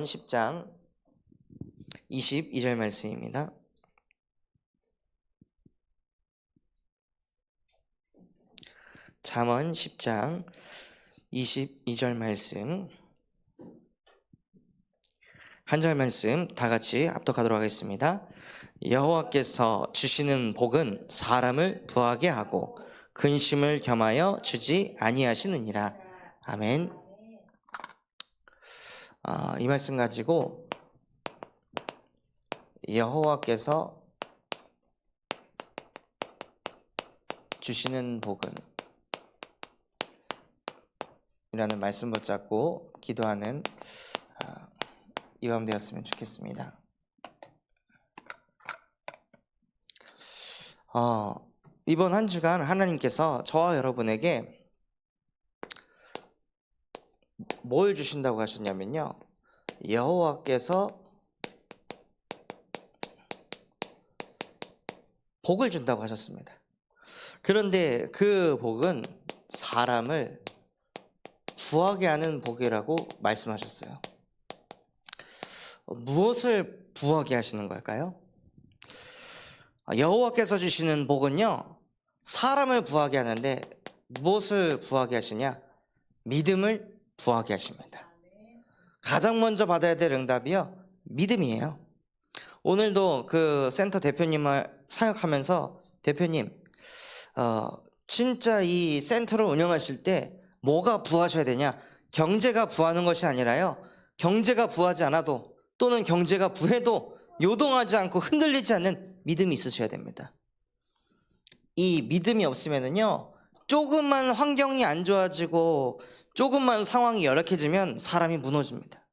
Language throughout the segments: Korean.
10장 22절 말씀입니다. 잠언 10장 22절 말씀, 한 절 말씀 다 같이 합독하도록 하겠습니다. 여호와께서 주시는 복은 사람을 부하게 하고 근심을 겸하여 주지 아니하시느니라. 아멘. 이 말씀 가지고 여호와께서 주시는 복은 이라는 말씀 붙잡고 기도하는 이 밤 되었으면 좋겠습니다. 이번 한 주간 하나님께서 저와 여러분에게 뭘 주신다고 하셨냐면요, 여호와께서 복을 준다고 하셨습니다. 그런데 그 복은 사람을 부하게 하는 복이라고 말씀하셨어요. 무엇을 부하게 하시는 걸까요? 여호와께서 주시는 복은요, 사람을 부하게 하는데 무엇을 부하게 하시냐? 믿음을 부하게 하십니다. 가장 먼저 받아야 될 응답이요, 믿음이에요. 오늘도 그 센터 대표님을 사역하면서 대표님, 진짜 이 센터를 운영하실 때 뭐가 부하셔야 되냐? 경제가 부하는 것이 아니라요, 경제가 부하지 않아도 또는 경제가 부해도 요동하지 않고 흔들리지 않는 믿음이 있으셔야 됩니다. 이 믿음이 없으면은요, 조금만 환경이 안 좋아지고 조금만 상황이 열악해지면 사람이 무너집니다.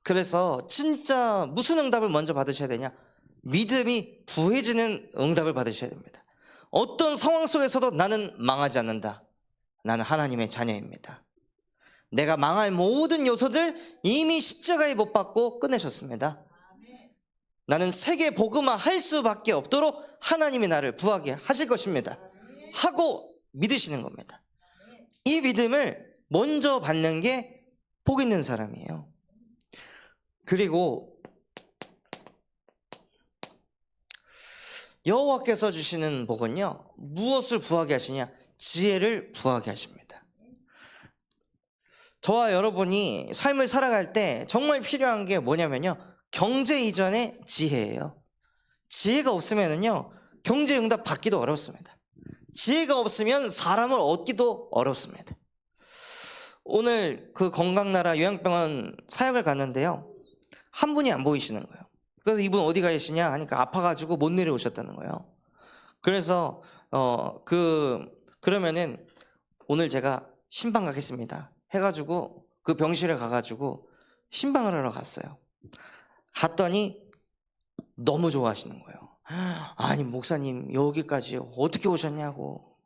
그래서 진짜 무슨 응답을 먼저 받으셔야 되냐? 믿음이 부해지는 응답을 받으셔야 됩니다. 어떤 상황 속에서도 나는 망하지 않는다. 나는 하나님의 자녀입니다. 내가 망할 모든 요소들 이미 십자가에 못 박고 끝내셨습니다. 나는 세계 복음화 할 수밖에 없도록 하나님이 나를 부하게 하실 것입니다 하고 믿으시는 겁니다. 이 믿음을 먼저 받는 게 복 있는 사람이에요. 그리고 여호와께서 주시는 복은요, 무엇을 부하게 하시냐? 지혜를 부하게 하십니다. 저와 여러분이 삶을 살아갈 때 정말 필요한 게 뭐냐면요, 경제 이전의 지혜예요. 지혜가 없으면요, 경제 응답 받기도 어렵습니다. 지혜가 없으면 사람을 얻기도 어렵습니다. 오늘 그 건강나라 요양병원 사역을 갔는데요, 한 분이 안 보이시는 거예요. 그래서 이분 어디 가시냐 하니까 아파가지고 못 내려오셨다는 거예요. 그래서 그러면은 오늘 제가 신방 가겠습니다 해가지고 그 병실에 가가지고 신방을 하러 갔어요. 갔더니 너무 좋아하시는 거예요. 아니 목사님 여기까지 어떻게 오셨냐고,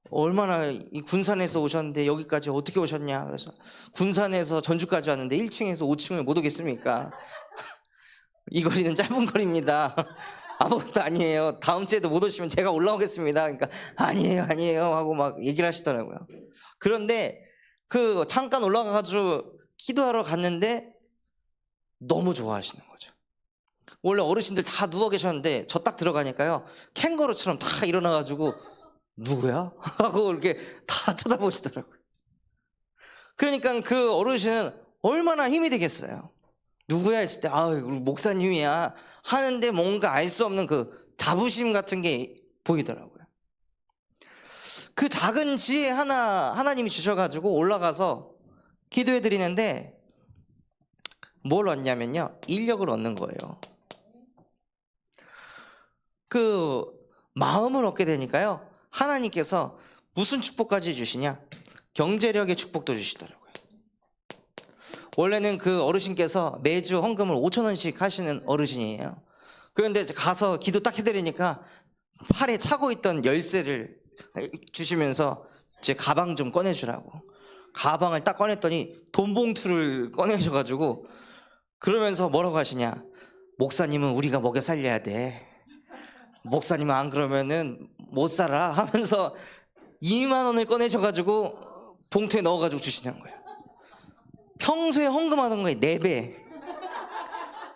얼마나 이 군산에서 오셨는데 여기까지 어떻게 오셨냐. 그래서 군산에서 전주까지 왔는데 1층에서 5층을 못 오겠습니까? 이 거리는 짧은 거리입니다. 아무것도 아니에요. 다음 주에도 못 오시면 제가 올라오겠습니다. 그러니까 아니에요 하고 막 얘기를 하시더라고요. 그런데 그 잠깐 올라가가지고 기도하러 갔는데 너무 좋아하시는 거죠. 원래 어르신들 다 누워 계셨는데 저 딱 들어가니까요, 캥거루처럼 다 일어나가지고 누구야? 하고 이렇게 다 쳐다보시더라고요. 그러니까 그 어르신은 얼마나 힘이 되겠어요. 누구야 했을 때 우리 목사님이야 하는데 뭔가 알 수 없는 그 자부심 같은 게 보이더라고요. 그 작은 지혜 하나 하나님이 주셔가지고 올라가서 기도해 드리는데 뭘 얻냐면요, 인력을 얻는 거예요. 그 마음을 얻게 되니까요, 하나님께서 무슨 축복까지 주시냐? 경제력의 축복도 주시더라고요. 원래는 그 어르신께서 매주 헌금을 5,000원씩 하시는 어르신이에요. 그런데 가서 기도 딱 해드리니까 팔에 차고 있던 열쇠를 주시면서 제 가방 좀 꺼내주라고, 가방을 딱 꺼냈더니 돈 봉투를 꺼내셔가지고 그러면서 뭐라고 하시냐? 목사님은 우리가 먹여 살려야 돼. 목사님은 안 그러면은 못 살아 하면서 2만 원을 꺼내셔가지고 봉투에 넣어가지고 주시는 거예요. 평소에 헌금하던 거에 4배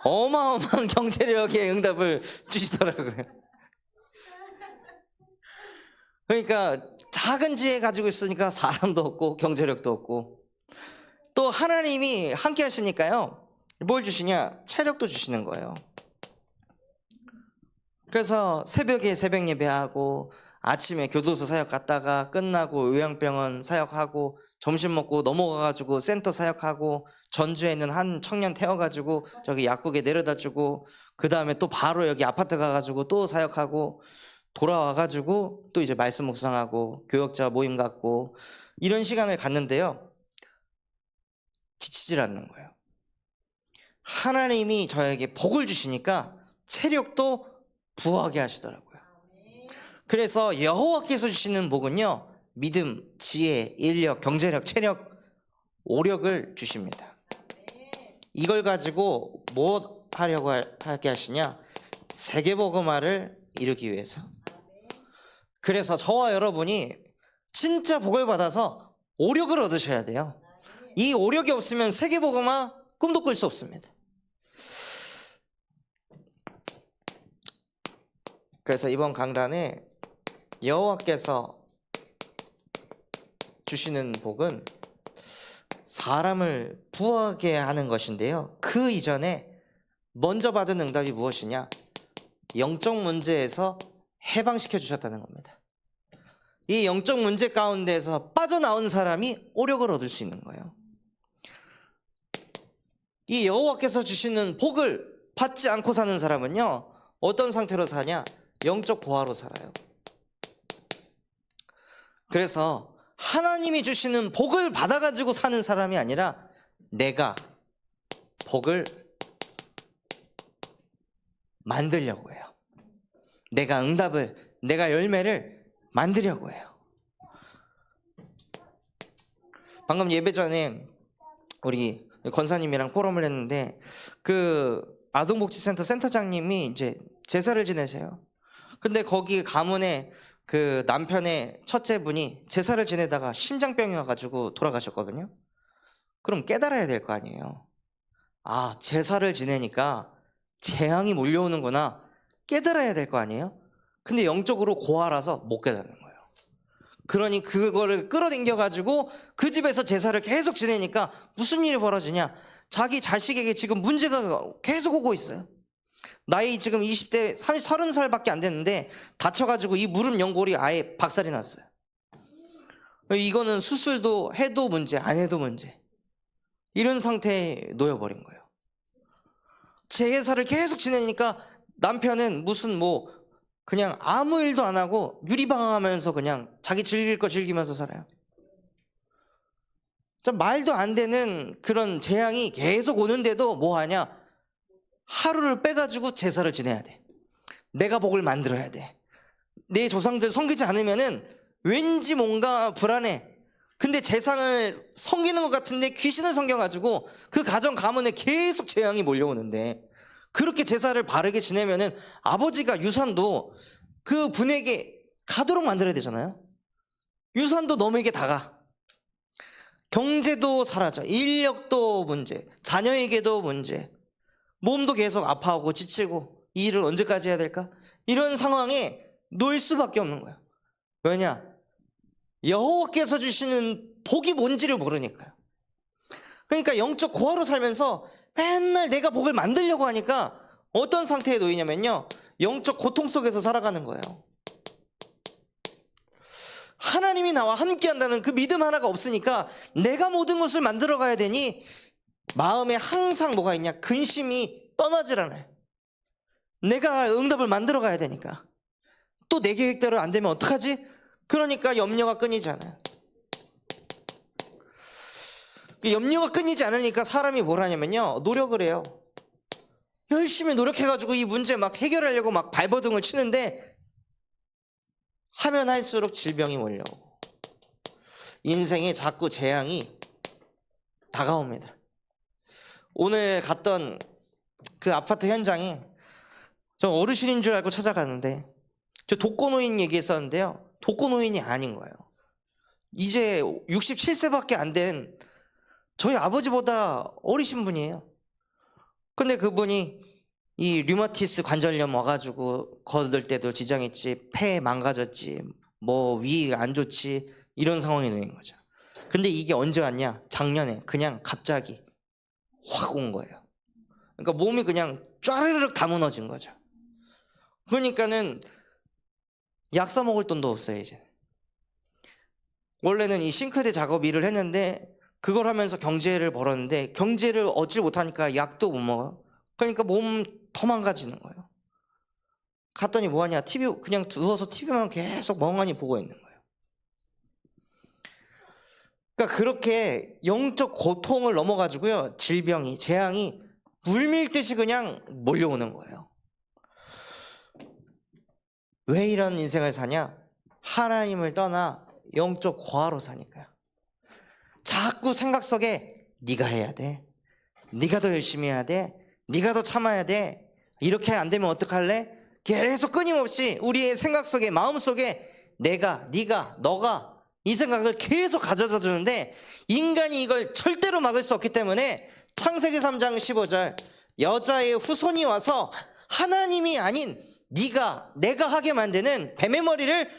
어마어마한 경제력의 응답을 주시더라고요. 그러니까 작은 지혜 가지고 있으니까 사람도 없고 경제력도 없고, 또 하나님이 함께 하시니까요, 뭘 주시냐? 체력도 주시는 거예요. 그래서 새벽에 새벽 예배하고, 아침에 교도소 사역 갔다가 끝나고 요양병원 사역하고, 점심 먹고 넘어가가지고 센터 사역하고, 전주에 있는 한 청년 태워가지고 저기 약국에 내려다 주고, 그 다음에 또 바로 여기 아파트 가가지고 또 사역하고, 돌아와가지고 또 이제 말씀 묵상하고 교역자 모임 갖고, 이런 시간을 갖는데요, 지치질 않는 거예요. 하나님이 저에게 복을 주시니까 체력도 부하게 하시더라고요. 그래서 여호와께서 주시는 복은요, 믿음, 지혜, 인력, 경제력, 체력, 오력을 주십니다. 이걸 가지고 뭐 하려고 하게 하시냐? 세계복음화를 이루기 위해서. 그래서 저와 여러분이 진짜 복을 받아서 오력을 얻으셔야 돼요. 이 오력이 없으면 세계복음화 꿈도 꿀 수 없습니다. 그래서 이번 강단에 여호와께서 주시는 복은 사람을 부하게 하는 것인데요, 그 이전에 먼저 받은 응답이 무엇이냐? 영적 문제에서 해방시켜 주셨다는 겁니다. 이 영적 문제 가운데에서 빠져나온 사람이 오력을 얻을 수 있는 거예요. 이 여호와께서 주시는 복을 받지 않고 사는 사람은요, 어떤 상태로 사냐? 영적 고아로 살아요. 그래서 하나님이 주시는 복을 받아가지고 사는 사람이 아니라 내가 복을 만들려고 해요. 내가 응답을, 내가 열매를 만들려고 해요. 방금 예배 전에 우리 권사님이랑 포럼을 했는데, 그 아동복지센터 센터장님이 이제 제사를 지내세요. 근데 거기 가문에 그 남편의 첫째 분이 제사를 지내다가 심장병이 와가지고 돌아가셨거든요. 그럼 깨달아야 될 거 아니에요. 아, 제사를 지내니까 재앙이 몰려오는구나, 깨달아야 될 거 아니에요. 근데 영적으로 고아라서 못 깨닫는 거예요. 그러니 그거를 끌어당겨가지고 그 집에서 제사를 계속 지내니까 무슨 일이 벌어지냐? 자기 자식에게 지금 문제가 계속 오고 있어요. 나이 지금 20대 30살밖에 안 됐는데 다쳐가지고 이 무릎 연골이 아예 박살이 났어요. 이거는 수술도 해도 문제, 안 해도 문제, 이런 상태에 놓여버린 거예요. 제사를 계속 지내니까 남편은 무슨 뭐 그냥 아무 일도 안 하고 유리방황하면서 그냥 자기 즐길 거 즐기면서 살아요. 말도 안 되는 그런 재앙이 계속 오는데도 뭐 하냐? 하루를 빼가지고 제사를 지내야 돼. 내가 복을 만들어야 돼. 내 조상들 섬기지 않으면은 왠지 뭔가 불안해. 근데 재상을 섬기는 것 같은데 귀신을 섬겨가지고 그 가정 가문에 계속 재앙이 몰려오는데, 그렇게 제사를 바르게 지내면은 아버지가 유산도 그 분에게 가도록 만들어야 되잖아요. 유산도 너에게 다가. 경제도 사라져. 인력도 문제. 자녀에게도 문제. 몸도 계속 아파하고 지치고 이 일을 언제까지 해야 될까? 이런 상황에 놓일 수밖에 없는 거예요. 왜냐? 여호와께서 주시는 복이 뭔지를 모르니까요. 그러니까 영적 고아로 살면서 맨날 내가 복을 만들려고 하니까 어떤 상태에 놓이냐면요, 영적 고통 속에서 살아가는 거예요. 하나님이 나와 함께 한다는 그 믿음 하나가 없으니까 내가 모든 것을 만들어 가야 되니 마음에 항상 뭐가 있냐? 근심이 떠나질 않아요. 내가 응답을 만들어 가야 되니까. 또 내 계획대로 안 되면 어떡하지? 그러니까 염려가 끊이지 않아요. 염려가 끊이지 않으니까 사람이 뭘 하냐면요, 노력을 해요. 열심히 노력해가지고 이 문제 막 해결하려고 막 발버둥을 치는데 하면 할수록 질병이 몰려오고 인생에 자꾸 재앙이 다가옵니다. 오늘 갔던 그 아파트 현장에 저 어르신인 줄 알고 찾아갔는데 저 독거노인 얘기했었는데요, 독거노인이 아닌 거예요. 이제 67세밖에 안 된 저희 아버지보다 어리신 분이에요. 근데 그분이 이 류마티스 관절염 와가지고 걷을 때도 지장있지, 폐 망가졌지, 뭐 위 안 좋지, 이런 상황이 놓인 거죠. 근데 이게 언제 왔냐? 작년에 그냥 갑자기 확 온 거예요. 그러니까 몸이 그냥 쫘르륵 다 무너진 거죠. 그러니까는 약 사 먹을 돈도 없어요. 이제 원래는 이 싱크대 작업 일을 했는데 그걸 하면서 경제를 벌었는데 경제를 얻지 못하니까 약도 못 먹어요. 그러니까 몸 더 망가지는 거예요. 갔더니 뭐하냐? TV 그냥 누워서 TV만 계속 멍하니 보고 있는 거예요. 그러니까 그렇게 영적 고통을 넘어가지고요, 질병이, 재앙이 물밀듯이 그냥 몰려오는 거예요. 왜 이런 인생을 사냐? 하나님을 떠나 영적 고아로 사니까요. 자꾸 생각 속에 네가 해야 돼, 네가 더 열심히 해야 돼, 네가 더 참아야 돼, 이렇게 안 되면 어떡할래? 계속 끊임없이 우리의 생각 속에, 마음 속에 내가, 네가, 너가, 이 생각을 계속 가져다 주는데 인간이 이걸 절대로 막을 수 없기 때문에 창세기 3장 15절 여자의 후손이 와서 하나님이 아닌 네가, 내가 하게 만드는 뱀의 머리를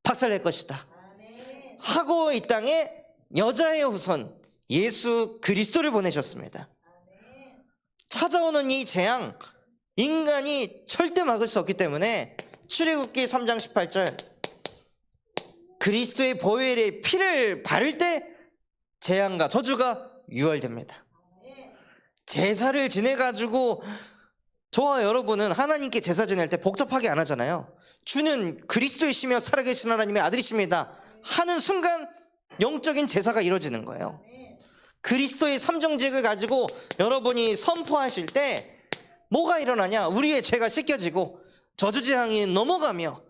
박살낼 것이다 하고 이 땅에 여자의 후손 예수 그리스도를 보내셨습니다. 찾아오는 이 재앙, 인간이 절대 막을 수 없기 때문에 출애굽기 3장 18절 그리스도의 보혈의 피를 바를 때 재앙과 저주가 유월됩니다. 제사를 지내가지고 저와 여러분은 하나님께 제사 지낼 때 복잡하게 안 하잖아요. 주는 그리스도이시며 살아계신 하나님의 아들이십니다 하는 순간 영적인 제사가 이루어지는 거예요. 그리스도의 삼정직을 가지고 여러분이 선포하실 때 뭐가 일어나냐? 우리의 죄가 씻겨지고 저주재앙이 넘어가며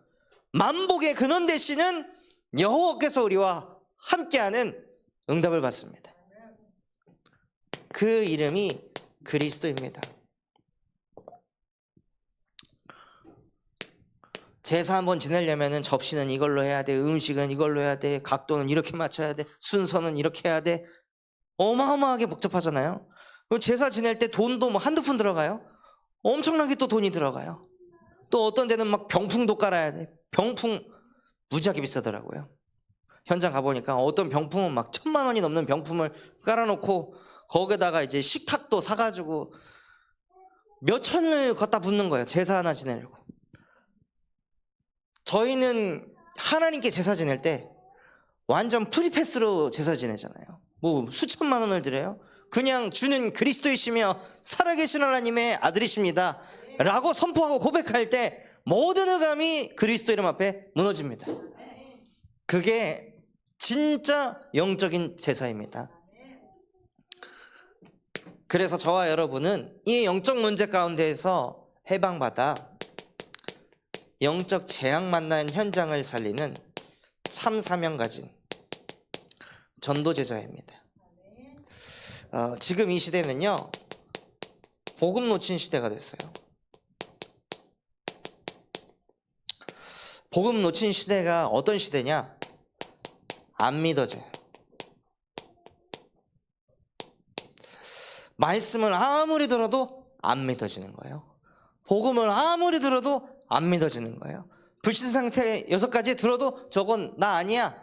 만복의 근원 되시는 여호와께서 우리와 함께하는 응답을 받습니다. 그 이름이 그리스도입니다. 제사 한번 지내려면 접시는 이걸로 해야 돼, 음식은 이걸로 해야 돼, 각도는 이렇게 맞춰야 돼, 순서는 이렇게 해야 돼. 어마어마하게 복잡하잖아요. 그럼 제사 지낼 때 돈도 뭐 한두 푼 들어가요? 엄청나게 또 돈이 들어가요. 또 어떤 데는 막 병풍도 깔아야 돼. 병풍 무지하게 비싸더라고요. 현장 가보니까 어떤 병풍은 막 1,000만 원이 넘는 병풍을 깔아놓고 거기다가 이제 식탁도 사가지고 몇 천을 갖다 붓는 거예요. 제사 하나 지내려고. 저희는 하나님께 제사 지낼 때 완전 프리패스로 제사 지내잖아요. 뭐 수천만 원을 드려요. 그냥 주는 그리스도이시며 살아계신 하나님의 아들이십니다 라고 선포하고 고백할 때 모든 의감이 그리스도 이름 앞에 무너집니다. 그게 진짜 영적인 제사입니다. 그래서 저와 여러분은 이 영적 문제 가운데에서 해방받아 영적 재앙 만난 현장을 살리는 참 사명 가진 전도제자입니다. 지금 이 시대는요, 복음 놓친 시대가 됐어요. 복음 놓친 시대가 어떤 시대냐? 안 믿어져요. 말씀을 아무리 들어도 안 믿어지는 거예요. 복음을 아무리 들어도 안 믿어지는 거예요. 불신 상태 6가지 들어도 저건 나 아니야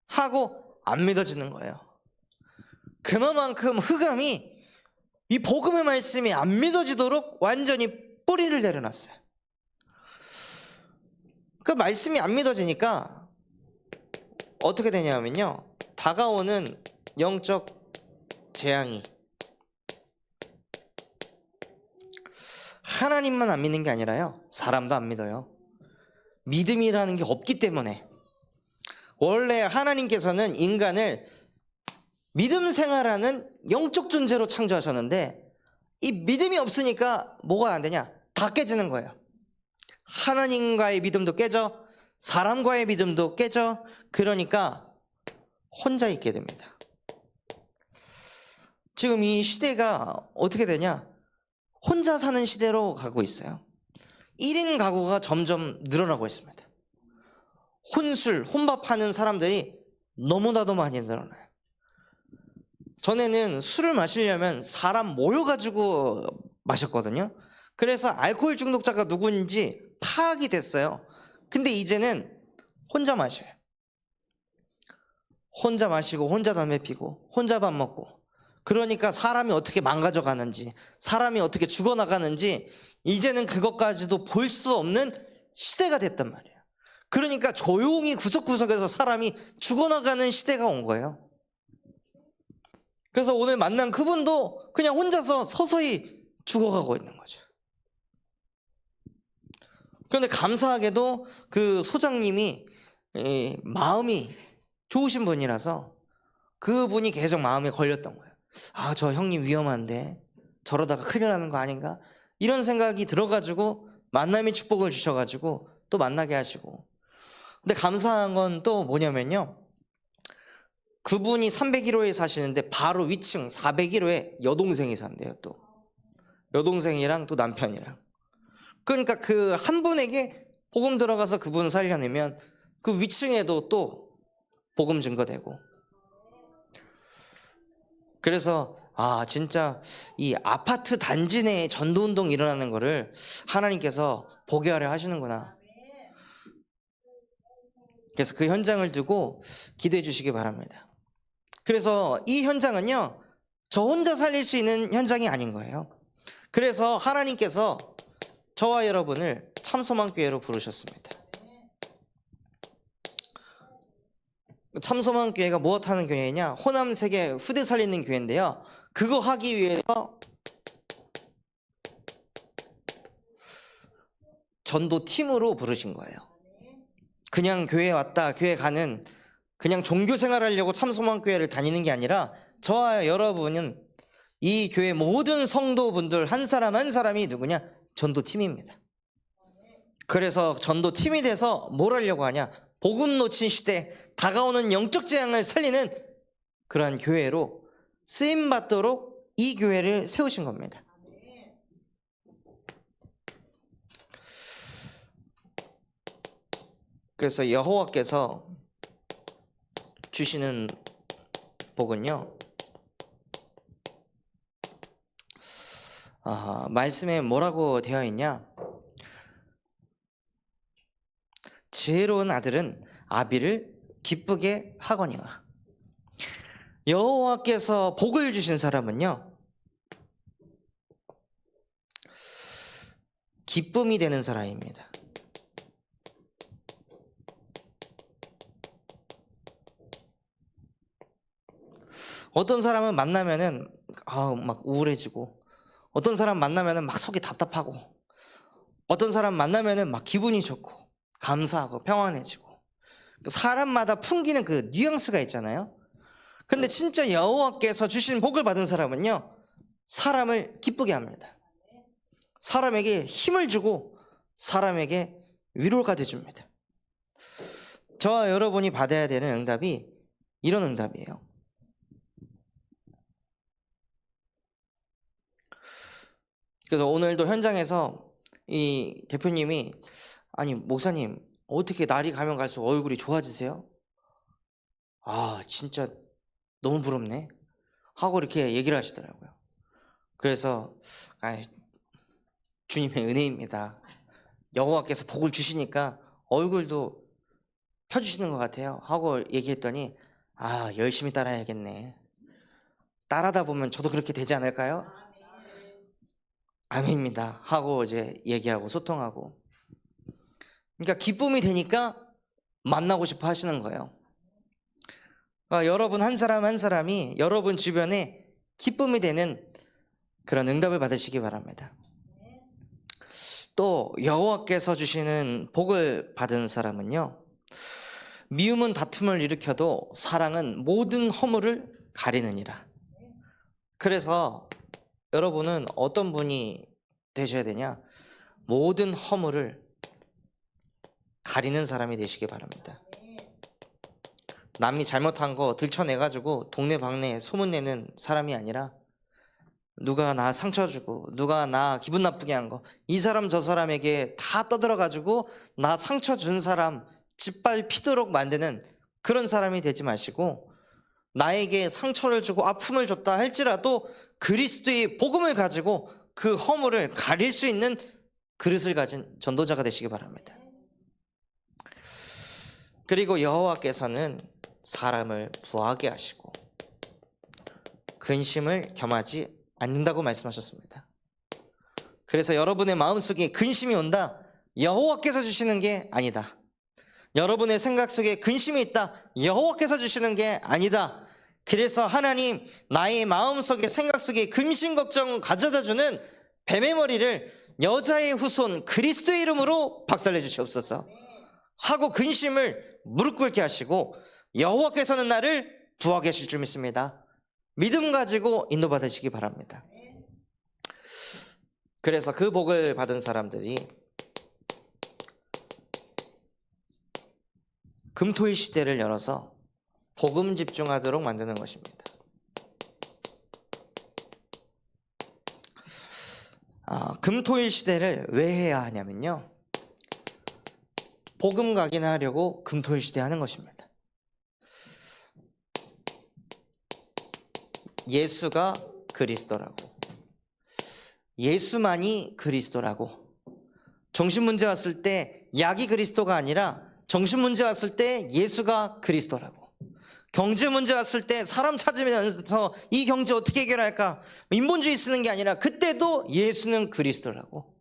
하고 안 믿어지는 거예요. 그만큼 흑암이 이 복음의 말씀이 안 믿어지도록 완전히 뿌리를 내려놨어요. 그 말씀이 안 믿어지니까 어떻게 되냐면요, 다가오는 영적 재앙이 하나님만 안 믿는 게 아니라요, 사람도 안 믿어요. 믿음이라는 게 없기 때문에. 원래 하나님께서는 인간을 믿음 생활하는 영적 존재로 창조하셨는데 이 믿음이 없으니까 뭐가 안 되냐? 다 깨지는 거예요. 하나님과의 믿음도 깨져, 사람과의 믿음도 깨져. 그러니까 혼자 있게 됩니다. 지금 이 시대가 어떻게 되냐? 혼자 사는 시대로 가고 있어요. 1인 가구가 점점 늘어나고 있습니다. 혼술, 혼밥하는 사람들이 너무나도 많이 늘어나요. 전에는 술을 마시려면 사람 모여가지고 마셨거든요. 그래서 알코올 중독자가 누구인지 파악이 됐어요. 근데 이제는 혼자 마셔요. 혼자 마시고 혼자 담배 피고 혼자 밥 먹고, 그러니까 사람이 어떻게 망가져 가는지, 사람이 어떻게 죽어나가는지 이제는 그것까지도 볼 수 없는 시대가 됐단 말이에요. 그러니까 조용히 구석구석에서 사람이 죽어나가는 시대가 온 거예요. 그래서 오늘 만난 그분도 그냥 혼자서 서서히 죽어가고 있는 거죠. 그런데 감사하게도 그 소장님이 마음이 좋으신 분이라서 그분이 계속 마음에 걸렸던 거예요. 아, 저 형님 위험한데 저러다가 큰일 나는 거 아닌가? 이런 생각이 들어가지고 만남의 축복을 주셔가지고 또 만나게 하시고. 근데 감사한 건 또 뭐냐면요, 그분이 301호에 사시는데 바로 위층 401호에 여동생이 산대요. 또 여동생이랑 또 남편이랑. 그러니까 그 한 분에게 복음 들어가서 그분 살려내면 그 위층에도 또 복음 증거되고. 그래서 진짜 이 아파트 단지 내에 전도운동 일어나는 거를 하나님께서 보게 하려 하시는구나. 그래서 그 현장을 두고 기도해 주시기 바랍니다. 그래서 이 현장은요, 저 혼자 살릴 수 있는 현장이 아닌 거예요. 그래서 하나님께서 저와 여러분을 참소망교회로 부르셨습니다. 참소망교회가 무엇하는 교회냐? 호남 세계 후대 살리는 교회인데요, 그거 하기 위해서 전도팀으로 부르신 거예요. 그냥 교회 왔다 교회 가는, 그냥 종교 생활하려고 참소망교회를 다니는 게 아니라 저와 여러분은 이 교회 모든 성도분들 한 사람 한 사람이 누구냐? 전도팀입니다. 그래서 전도팀이 돼서 뭘 하려고 하냐? 복음 놓친 시대, 다가오는 영적 재앙을 살리는 그러한 교회로 쓰임받도록 이 교회를 세우신 겁니다. 그래서 여호와께서 주시는 복은요, 말씀에 뭐라고 되어 있냐? 지혜로운 아들은 아비를 기쁘게 하거니와. 여호와께서 복을 주신 사람은요, 기쁨이 되는 사람입니다. 어떤 사람은 만나면은 막 우울해지고, 어떤 사람 만나면은 막 속이 답답하고, 어떤 사람 만나면은 막 기분이 좋고 감사하고 평안해지고, 사람마다 풍기는 그 뉘앙스가 있잖아요. 근데 진짜 여호와께서 주신 복을 받은 사람은요, 사람을 기쁘게 합니다. 사람에게 힘을 주고 사람에게 위로가 돼줍니다. 저와 여러분이 받아야 되는 응답이 이런 응답이에요. 그래서 오늘도 현장에서 이 대표님이, 아니 목사님 어떻게 날이 가면 갈수록 얼굴이 좋아지세요? 진짜 너무 부럽네 하고 이렇게 얘기를 하시더라고요. 그래서 주님의 은혜입니다. 여호와께서 복을 주시니까 얼굴도 펴주시는 것 같아요 하고 얘기했더니, 열심히 따라야겠네. 따라다 보면 저도 그렇게 되지 않을까요? 아멘입니다 하고 이제 얘기하고 소통하고. 그러니까 기쁨이 되니까 만나고 싶어 하시는 거예요. 여러분 한 사람 한 사람이 여러분 주변에 기쁨이 되는 그런 응답을 받으시기 바랍니다. 또 여호와께서 주시는 복을 받은 사람은요, 미움은 다툼을 일으켜도 사랑은 모든 허물을 가리느니라. 그래서 여러분은 어떤 분이 되셔야 되냐? 모든 허물을 가리는 사람이 되시기 바랍니다. 남이 잘못한 거 들춰내가지고 동네방네 소문내는 사람이 아니라, 누가 나 상처 주고 누가 나 기분 나쁘게 한 거, 이 사람 저 사람에게 다 떠들어가지고 나 상처 준 사람 짓밟히도록 만드는 그런 사람이 되지 마시고, 나에게 상처를 주고 아픔을 줬다 할지라도 그리스도의 복음을 가지고 그 허물을 가릴 수 있는 그릇을 가진 전도자가 되시기 바랍니다. 그리고 여호와께서는 사람을 부하게 하시고 근심을 겸하지 않는다고 말씀하셨습니다. 그래서 여러분의 마음속에 근심이 온다, 여호와께서 주시는 게 아니다. 여러분의 생각 속에 근심이 있다, 여호와께서 주시는 게 아니다. 그래서 하나님, 나의 마음속에 생각 속에 근심 걱정 가져다주는 뱀의 머리를 여자의 후손 그리스도의 이름으로 박살내 주시옵소서 하고 근심을 무릎 꿇게 하시고 여호와께서는 나를 부하게 하실 줄 믿습니다. 믿음 가지고 인도받으시기 바랍니다. 그래서 그 복을 받은 사람들이 금토일 시대를 열어서 복음 집중하도록 만드는 것입니다. 금토일 시대를 왜 해야 하냐면요, 복음 각인하려고 금토일 시대 하는 것입니다. 예수가 그리스도라고, 예수만이 그리스도라고, 정신문제 왔을 때 약이 그리스도가 아니라 정신문제 왔을 때 예수가 그리스도라고, 경제 문제 왔을 때 사람 찾으면서 이 경제 어떻게 해결할까 인본주의 쓰는 게 아니라 그때도 예수는 그리스도라고,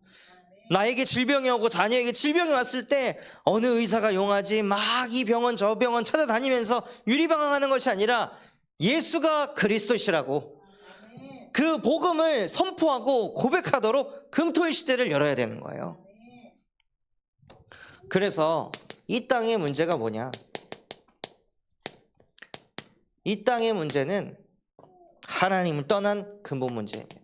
나에게 질병이 오고 자녀에게 질병이 왔을 때 어느 의사가 용하지 막 이 병원 저 병원 찾아다니면서 유리방황하는 것이 아니라 예수가 그리스도시라고 그 복음을 선포하고 고백하도록 금토일 시대를 열어야 되는 거예요. 그래서 이 땅의 문제가 뭐냐, 이 땅의 문제는 하나님을 떠난 근본 문제입니다.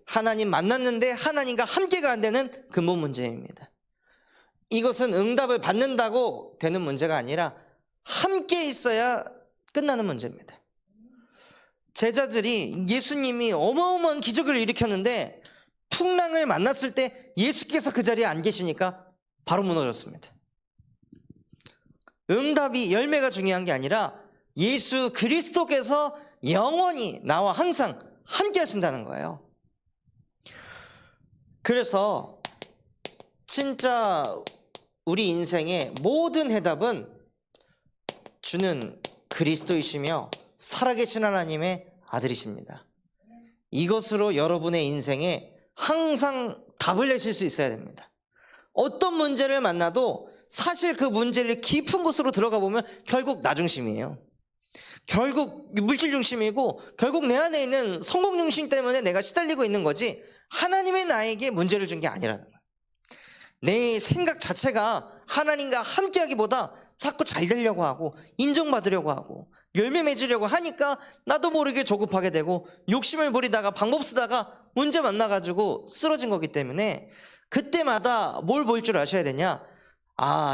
하나님 만났는데 하나님과 함께가 안 되는 근본 문제입니다. 이것은 응답을 받는다고 되는 문제가 아니라 함께 있어야 끝나는 문제입니다. 제자들이 예수님이 어마어마한 기적을 일으켰는데 풍랑을 만났을 때 예수께서 그 자리에 안 계시니까 바로 무너졌습니다. 응답이 열매가 중요한 게 아니라 예수 그리스도께서 영원히 나와 항상 함께 하신다는 거예요. 그래서 진짜 우리 인생의 모든 해답은 주는 그리스도이시며 살아계신 하나님의 아들이십니다. 이것으로 여러분의 인생에 항상 답을 내실 수 있어야 됩니다. 어떤 문제를 만나도 사실 그 문제를 깊은 곳으로 들어가 보면 결국 나 중심이에요. 결국 물질 중심이고 결국 내 안에 있는 성공 중심 때문에 내가 시달리고 있는 거지 하나님이 나에게 문제를 준 게 아니라는 거예요. 내 생각 자체가 하나님과 함께 하기보다 자꾸 잘 되려고 하고 인정받으려고 하고 열매 맺으려고 하니까 나도 모르게 조급하게 되고 욕심을 부리다가 방법 쓰다가 문제 만나가지고 쓰러진 거기 때문에 그때마다 뭘 볼 줄 아셔야 되냐,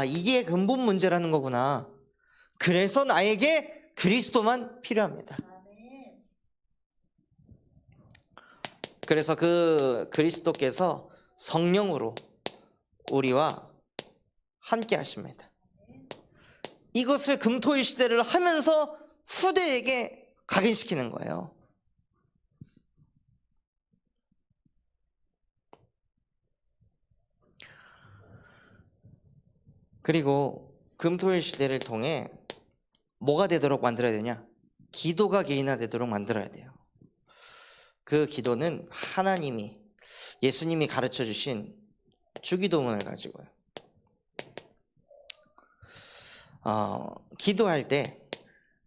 이게 근본 문제라는 거구나. 그래서 나에게 그리스도만 필요합니다. 그래서 그 그리스도께서 성령으로 우리와 함께 하십니다. 이것을 금토일 시대를 하면서 후대에게 각인시키는 거예요. 그리고 금토일 시대를 통해 뭐가 되도록 만들어야 되냐, 기도가 개인화되도록 만들어야 돼요. 그 기도는 하나님이, 예수님이 가르쳐 주신 주기도문을 가지고요. 기도할 때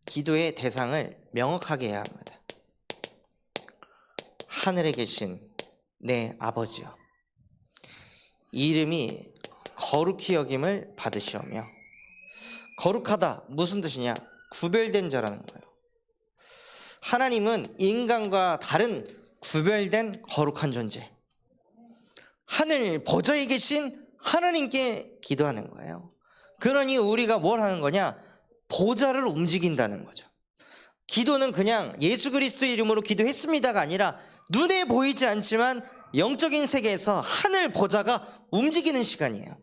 기도의 대상을 명확하게 해야 합니다. 하늘에 계신 내 아버지여, 이름이 거룩히 여김을 받으시오며, 거룩하다 무슨 뜻이냐, 구별된 자라는 거예요. 하나님은 인간과 다른 구별된 거룩한 존재, 하늘 보좌에 계신 하나님께 기도하는 거예요. 그러니 우리가 뭘 하는 거냐, 보좌를 움직인다는 거죠. 기도는 그냥 예수 그리스도의 이름으로 기도했습니다가 아니라 눈에 보이지 않지만 영적인 세계에서 하늘 보좌가 움직이는 시간이에요.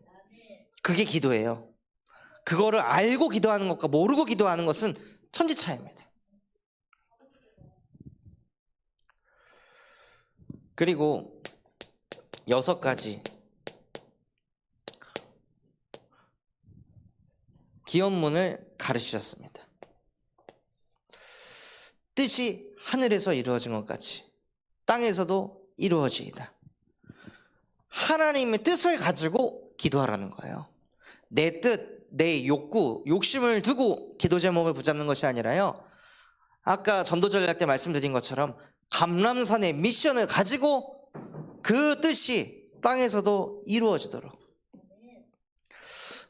그게 기도예요. 그거를 알고 기도하는 것과 모르고 기도하는 것은 천지 차이입니다. 그리고 6가지 기원문을 가르치셨습니다. 뜻이 하늘에서 이루어진 것 같이 땅에서도 이루어지이다. 하나님의 뜻을 가지고 기도하라는 거예요. 내 뜻, 내 욕구, 욕심을 두고 기도 제목을 붙잡는 것이 아니라요, 아까 전도전략 때 말씀드린 것처럼 감람산의 미션을 가지고 그 뜻이 땅에서도 이루어지도록,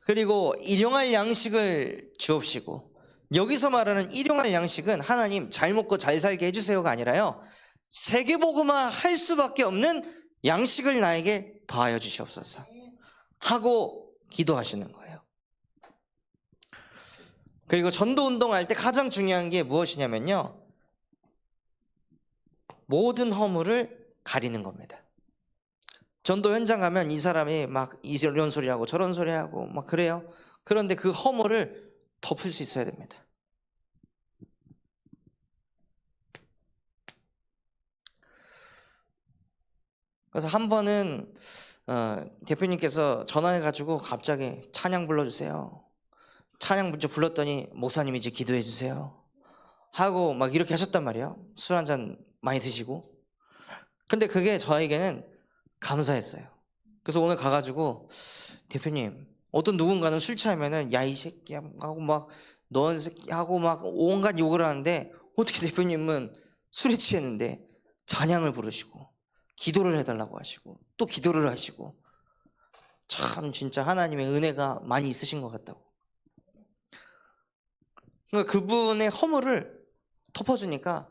그리고 일용할 양식을 주옵시고, 여기서 말하는 일용할 양식은 하나님 잘 먹고 잘 살게 해주세요가 아니라요, 세계복음화 할 수밖에 없는 양식을 나에게 더하여 주시옵소서 하고 기도하시는 거예요. 그리고 전도운동할 때 가장 중요한 게 무엇이냐면요, 모든 허물을 가리는 겁니다. 전도 현장 가면 이 사람이 막 이런 소리하고 저런 소리하고 막 그래요. 그런데 그 허물을 덮을 수 있어야 됩니다. 그래서 한 번은 대표님께서 전화해가지고 갑자기 찬양 불러주세요. 찬양 문자 불렀더니 목사님이 이제 기도해 주세요 하고 막 이렇게 하셨단 말이에요. 술 한잔 많이 드시고. 근데 그게 저에게는 감사했어요. 그래서 오늘 가가지고 대표님, 어떤 누군가는 술 취하면은 야 이 새끼 하고 막 넌 새끼 하고 막 온갖 욕을 하는데, 어떻게 대표님은 술에 취했는데 찬양을 부르시고 기도를 해달라고 하시고 또 기도를 하시고, 참 진짜 하나님의 은혜가 많이 있으신 것 같다고. 그러니까 그분의 허물을 덮어주니까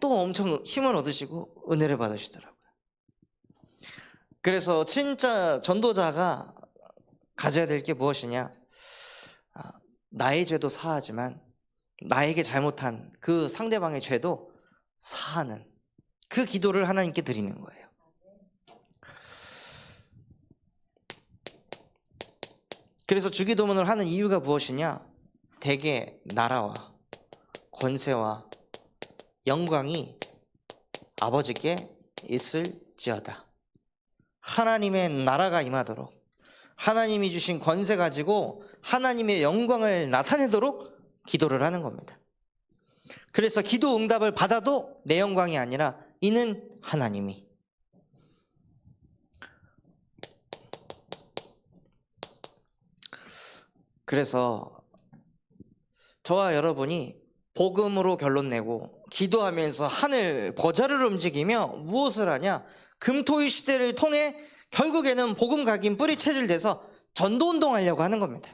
또 엄청 힘을 얻으시고 은혜를 받으시더라고요. 그래서 진짜 전도자가 가져야 될 게 무엇이냐, 나의 죄도 사하지만 나에게 잘못한 그 상대방의 죄도 사하는 그 기도를 하나님께 드리는 거예요. 그래서 주기도문을 하는 이유가 무엇이냐, 대개 나라와 권세와 영광이 아버지께 있을지어다. 하나님의 나라가 임하도록, 하나님이 주신 권세 가지고 하나님의 영광을 나타내도록 기도를 하는 겁니다. 그래서 기도 응답을 받아도 내 영광이 아니라 이는 하나님이. 그래서 저와 여러분이 복음으로 결론 내고 기도하면서 하늘 보좌를 움직이며 무엇을 하냐, 금토일 시대를 통해 결국에는 복음 각인 뿌리 체질돼서 전도운동 하려고 하는 겁니다.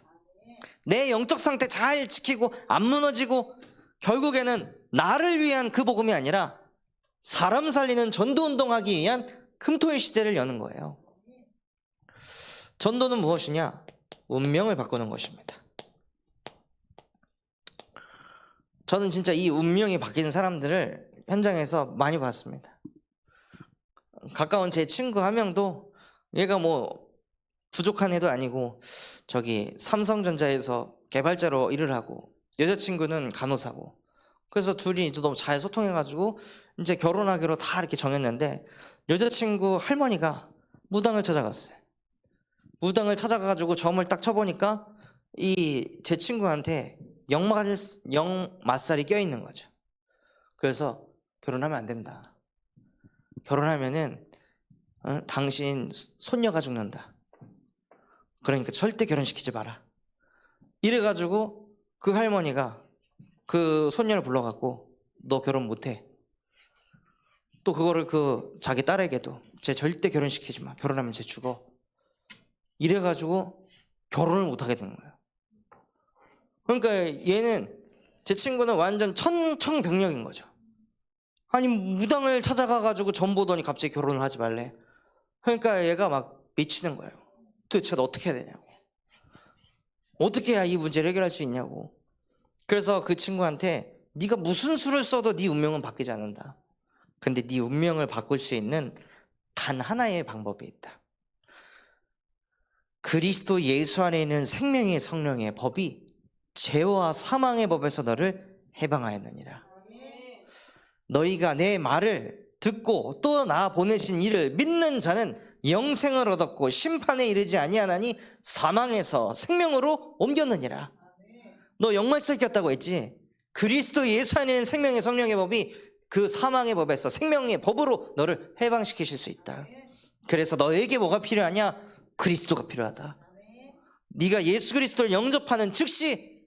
내 영적 상태 잘 지키고 안 무너지고, 결국에는 나를 위한 그 복음이 아니라 사람 살리는 전도운동하기 위한 금토일 시대를 여는 거예요. 전도는 무엇이냐, 운명을 바꾸는 것입니다. 저는 진짜 이 운명이 바뀌는 사람들을 현장에서 많이 봤습니다. 가까운 제 친구 한 명도, 얘가 뭐 부족한 애도 아니고 저기 삼성전자에서 개발자로 일을 하고 여자친구는 간호사고, 그래서 둘이 이제 너무 잘 소통해가지고 이제 결혼하기로 다 이렇게 정했는데, 여자친구 할머니가 무당을 찾아갔어요. 무당을 찾아가가지고 점을 딱 쳐보니까 이 제 친구한테 영맛살이 껴있는 거죠. 그래서 결혼하면 안 된다. 결혼하면은 당신 손녀가 죽는다. 그러니까 절대 결혼시키지 마라. 이래가지고 그 할머니가 그 손녀를 불러갖고 너 결혼 못해. 또 그거를 그 자기 딸에게도 쟤 절대 결혼시키지 마. 결혼하면 쟤 죽어. 이래가지고 결혼을 못하게 되는 거예요. 그러니까 얘는, 제 친구는 완전 천청병력인 거죠. 아니 무당을 찾아가가지고 점 보더니 갑자기 결혼을 하지 말래. 그러니까 얘가 막 미치는 거예요. 도대체 어떻게 해야 되냐고, 어떻게 해야 이 문제를 해결할 수 있냐고. 그래서 그 친구한테 네가 무슨 수를 써도 네 운명은 바뀌지 않는다. 근데 네 운명을 바꿀 수 있는 단 하나의 방법이 있다. 그리스도 예수 안에 있는 생명의 성령의 법이 죄와 사망의 법에서 너를 해방하였느니라. 너희가 내 말을 듣고 또 나 보내신 이를 믿는 자는 영생을 얻었고 심판에 이르지 아니하나니 사망에서 생명으로 옮겼느니라. 너 영말살 꼈다고 했지? 그리스도 예수 안에 있는 생명의 성령의 법이 그 사망의 법에서 생명의 법으로 너를 해방시키실 수 있다. 그래서 너에게 뭐가 필요하냐? 그리스도가 필요하다. 네가 예수 그리스도를 영접하는 즉시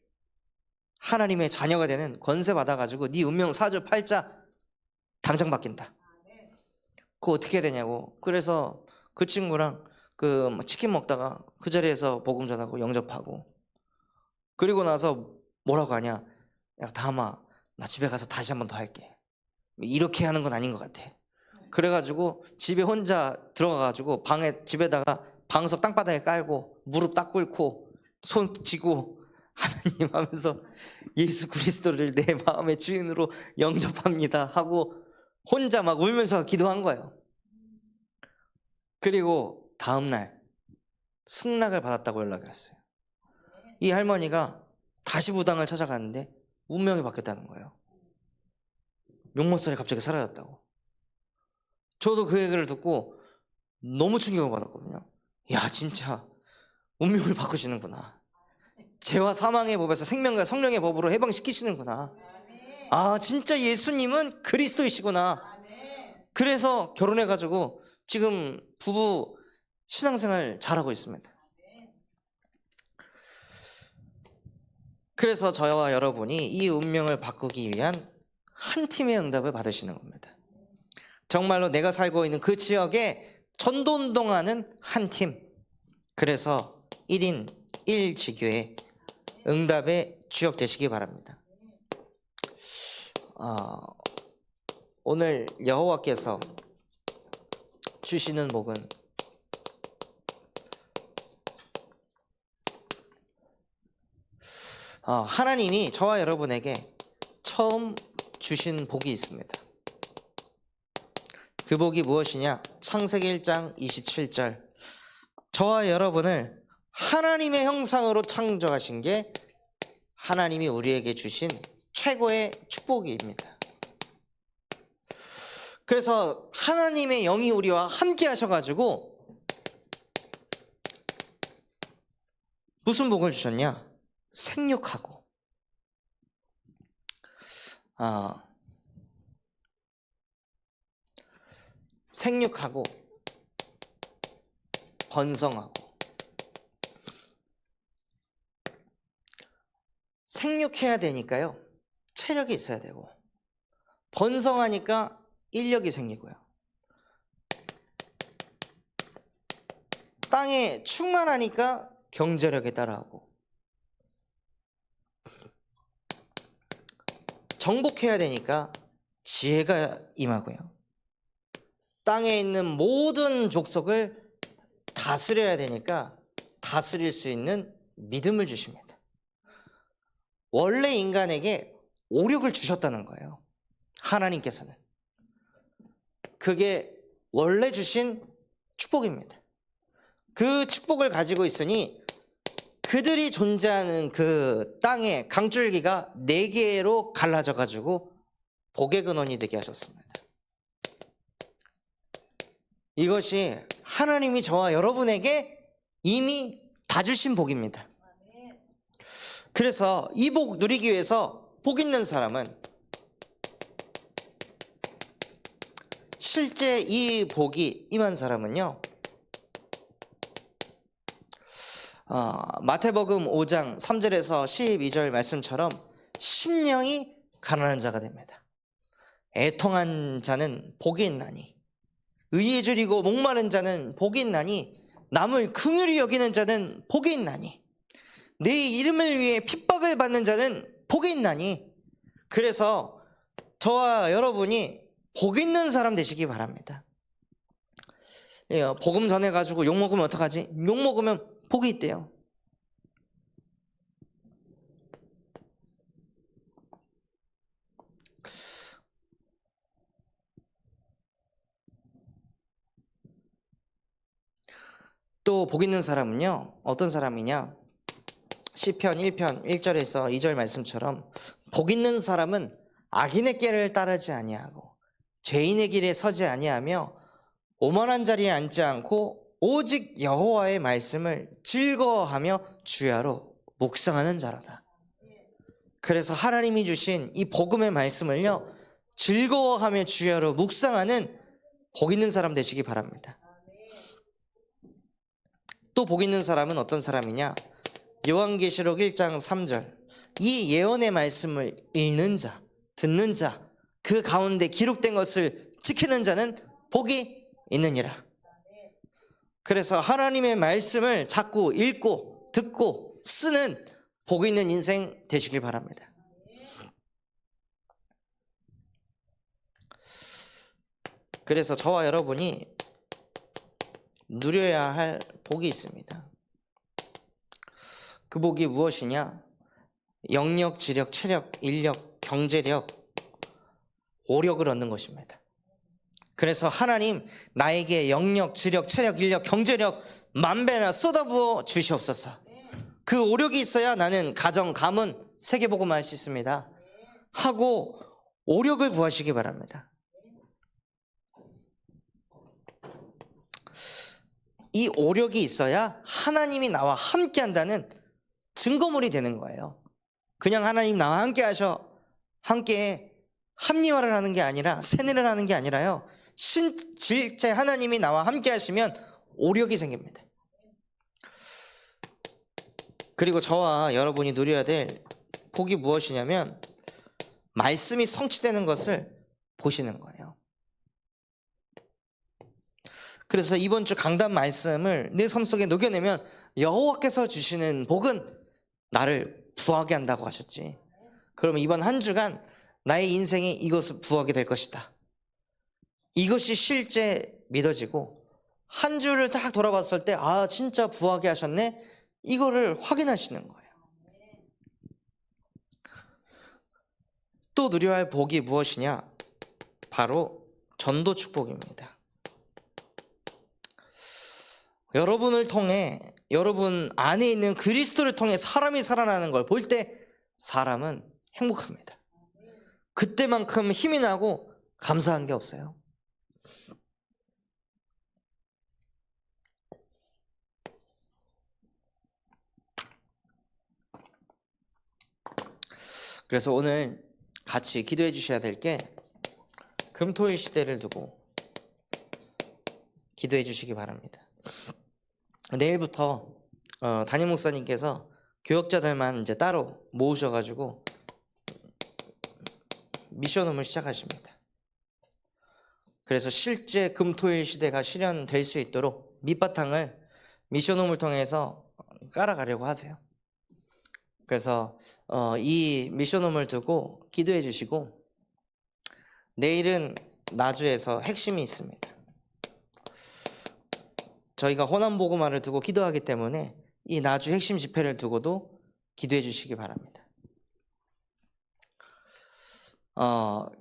하나님의 자녀가 되는 권세 받아가지고 네 운명 4주 8자 당장 바뀐다. 그거 어떻게 해야 되냐고. 그래서 그 친구랑 그 치킨 먹다가 그 자리에서 복음 전하고 영접하고, 그리고 나서 뭐라고 하냐? 야, 다음아, 나 집에 가서 다시 한 번 더 할게. 이렇게 하는 건 아닌 것 같아. 그래가지고 집에 혼자 들어가가지고 집에다가 방석 땅바닥에 깔고 무릎 딱 꿇고 손 쥐고 하나님 하면서 예수 그리스도를 내 마음의 주인으로 영접합니다 하고 혼자 막 울면서 기도한 거예요. 그리고 다음날 승낙을 받았다고 연락이 왔어요. 이 할머니가 다시 무당을 찾아갔는데 운명이 바뀌었다는 거예요. 용모살이 갑자기 사라졌다고. 저도 그 얘기를 듣고 너무 충격을 받았거든요. 야, 진짜 운명을 바꾸시는구나. 죄와 사망의 법에서 생명과 성령의 법으로 해방시키시는구나. 아, 진짜 예수님은 그리스도이시구나. 그래서 결혼해가지고 지금 부부 신앙생활 잘하고 있습니다. 그래서 저와 여러분이 이 운명을 바꾸기 위한 한 팀의 응답을 받으시는 겁니다. 정말로 내가 살고 있는 그 지역에 전도운동하는 한 팀. 그래서 1인 1지교의 응답의 주역 되시기 바랍니다. 오늘 여호와께서 주시는 복은 하나님이 저와 여러분에게 처음 주신 복이 있습니다. 그 복이 무엇이냐? 창세기 1장 27절. 저와 여러분을 하나님의 형상으로 창조하신 게 하나님이 우리에게 주신 최고의 축복입니다. 그래서 하나님의 영이 우리와 함께 하셔가지고 무슨 복을 주셨냐? 생육하고 생육하고 번성하고. 생육해야 되니까요, 체력이 있어야 되고, 번성하니까 인력이 생기고요, 땅에 충만하니까 경제력이 따라오고, 정복해야 되니까 지혜가 임하고요, 땅에 있는 모든 족속을 다스려야 되니까 다스릴 수 있는 믿음을 주십니다. 원래 인간에게 오력을 주셨다는 거예요, 하나님께서는. 그게 원래 주신 축복입니다. 그 축복을 가지고 있으니 그들이 존재하는 그 땅의 강줄기가 4개로 갈라져 가지고 복의 근원이 되게 하셨습니다. 이것이 하나님이 저와 여러분에게 이미 다 주신 복입니다. 그래서 이 복 누리기 위해서 복 있는 사람은 실제 이 복이 임한 사람은요, 마태복음 5장 3절에서 12절 말씀처럼 심령이 가난한 자가 됩니다. 애통한 자는 복이 있나니, 의에 줄이고 목마른 자는 복이 있나니, 남을 긍휼히 여기는 자는 복이 있나니, 내 이름을 위해 핍박을 받는 자는 복이 있나니. 그래서 저와 여러분이 복 있는 사람 되시기 바랍니다. 복음 전해가지고 욕 먹으면 어떡하지? 욕 먹으면 복이 있대요. 또 복 있는 사람은요, 어떤 사람이냐? 시편 1편 1절에서 2절 말씀처럼 복 있는 사람은 악인의 길을 따르지 아니하고 죄인의 길에 서지 아니하며 오만한 자리에 앉지 않고 오직 여호와의 말씀을 즐거워하며 주야로 묵상하는 자라다. 그래서 하나님이 주신 이 복음의 말씀을요, 즐거워하며 주야로 묵상하는 복 있는 사람 되시기 바랍니다. 또 복 있는 사람은 어떤 사람이냐? 요한계시록 1장 3절. 이 예언의 말씀을 읽는 자, 듣는 자, 그 가운데 기록된 것을 지키는 자는 복이 있느니라. 그래서 하나님의 말씀을 자꾸 읽고 듣고 쓰는 복 있는 인생 되시길 바랍니다. 그래서 저와 여러분이 누려야 할 복이 있습니다. 그 복이 무엇이냐? 영력, 지력, 체력, 인력, 경제력, 오력을 얻는 것입니다. 그래서 하나님, 나에게 영력, 지력, 체력, 인력, 경제력 만배나 쏟아부어 주시옵소서. 그 오력이 있어야 나는 가정, 가문, 세계복음을 할 수 있습니다 하고 오력을 구하시기 바랍니다. 이 오력이 있어야 하나님이 나와 함께 한다는 증거물이 되는 거예요. 그냥 하나님 나와 함께 하셔, 함께 합리화를 하는 게 아니라, 세뇌를 하는 게 아니라요, 실제 하나님이 나와 함께 하시면 오력이 생깁니다. 그리고 저와 여러분이 누려야 될 복이 무엇이냐면 말씀이 성취되는 것을 보시는 거예요. 그래서 이번 주 강단 말씀을 내 삶 속에 녹여내면 여호와께서 주시는 복은 나를 부하게 한다고 하셨지. 그러면 이번 한 주간 나의 인생이 이것을 부하게 될 것이다, 이것이 실제 믿어지고 한 주를 딱 돌아봤을 때 아, 진짜 부하게 하셨네, 이거를 확인하시는 거예요. 또 누려야 할 복이 무엇이냐? 바로 전도 축복입니다. 여러분을 통해, 여러분 안에 있는 그리스도를 통해 사람이 살아나는 걸 볼 때 사람은 행복합니다. 그때만큼 힘이 나고 감사한 게 없어요. 그래서 오늘 같이 기도해 주셔야 될 게, 금토일 시대를 두고 기도해 주시기 바랍니다. 내일부터 담임 목사님께서 교역자들만 이제 따로 모으셔가지고 미션홈을 시작하십니다. 그래서 실제 금토일 시대가 실현될 수 있도록 밑바탕을 미션홈을 통해서 깔아가려고 하세요. 그래서 이 미션홈을 두고 기도해 주시고, 내일은 나주에서 핵심이 있습니다. 저희가 호남복음화를 두고 기도하기 때문에 이 나주 핵심 집회를 두고도 기도해 주시기 바랍니다.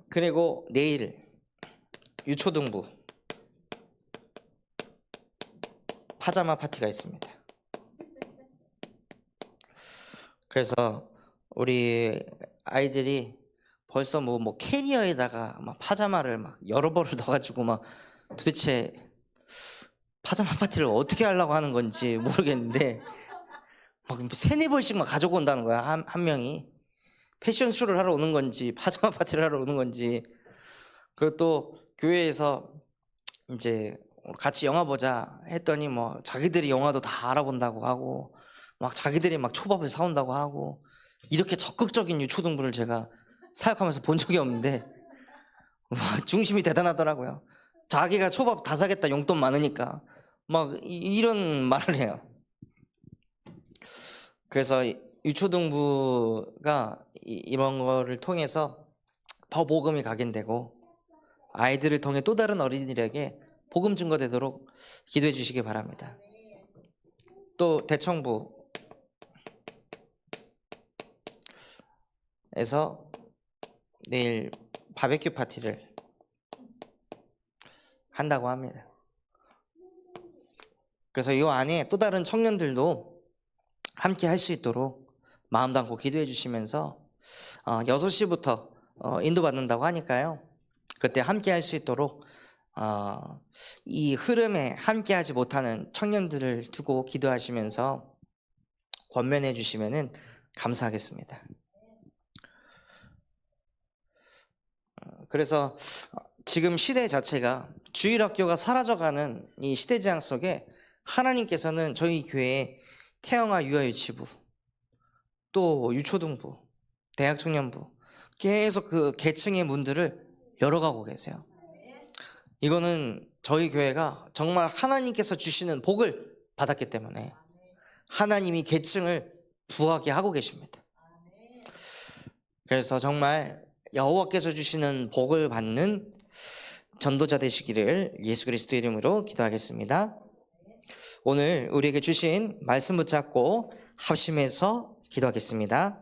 그리고 내일 유초등부 파자마 파티가 있습니다. 그래서 우리 아이들이 벌써 뭐 캐리어에다가 막 파자마를 막 여러 벌을 넣어가지고 막 도대체 파자마 파티를 어떻게 하려고 하는 건지 모르겠는데 막 3-4벌씩 막 가지고 온다는 거야. 한 명이 패션쇼를 하러 오는 건지 파자마 파티를 하러 오는 건지. 그리고 또 교회에서 이제 같이 영화 보자 했더니 뭐 자기들이 영화도 다 알아본다고 하고 막 자기들이 막 초밥을 사온다고 하고, 이렇게 적극적인 유초등부를 제가 사역하면서 본 적이 없는데 중심이 대단하더라고요. 자기가 초밥 다 사겠다, 용돈 많으니까 막 이런 말을 해요. 그래서 유초등부가 이런 거를 통해서 더 복음이 각인되고 아이들을 통해 또 다른 어린이들에게 복음 증거되도록 기도해 주시기 바랍니다. 또 대청부에서 내일 바베큐 파티를 한다고 합니다. 그래서 이 안에 또 다른 청년들도 함께 할 수 있도록 마음 담고 기도해 주시면서 6시부터 인도받는다고 하니까요. 그때 함께 할 수 있도록 이 흐름에 함께 하지 못하는 청년들을 두고 기도하시면서 권면해 주시면은 감사하겠습니다. 그래서 지금 시대 자체가 주일학교가 사라져가는 이 시대재앙 속에 하나님께서는 저희 교회에 태영아 유아유치부, 또 유초등부, 대학청년부 계속 그 계층의 문들을 열어가고 계세요. 이거는 저희 교회가 정말 하나님께서 주시는 복을 받았기 때문에 하나님이 계층을 부하게 하고 계십니다. 그래서 정말 여호와께서 주시는 복을 받는 전도자 되시기를 예수 그리스도 이름으로 기도하겠습니다. 오늘 우리에게 주신 말씀 붙잡고 합심해서 기도하겠습니다.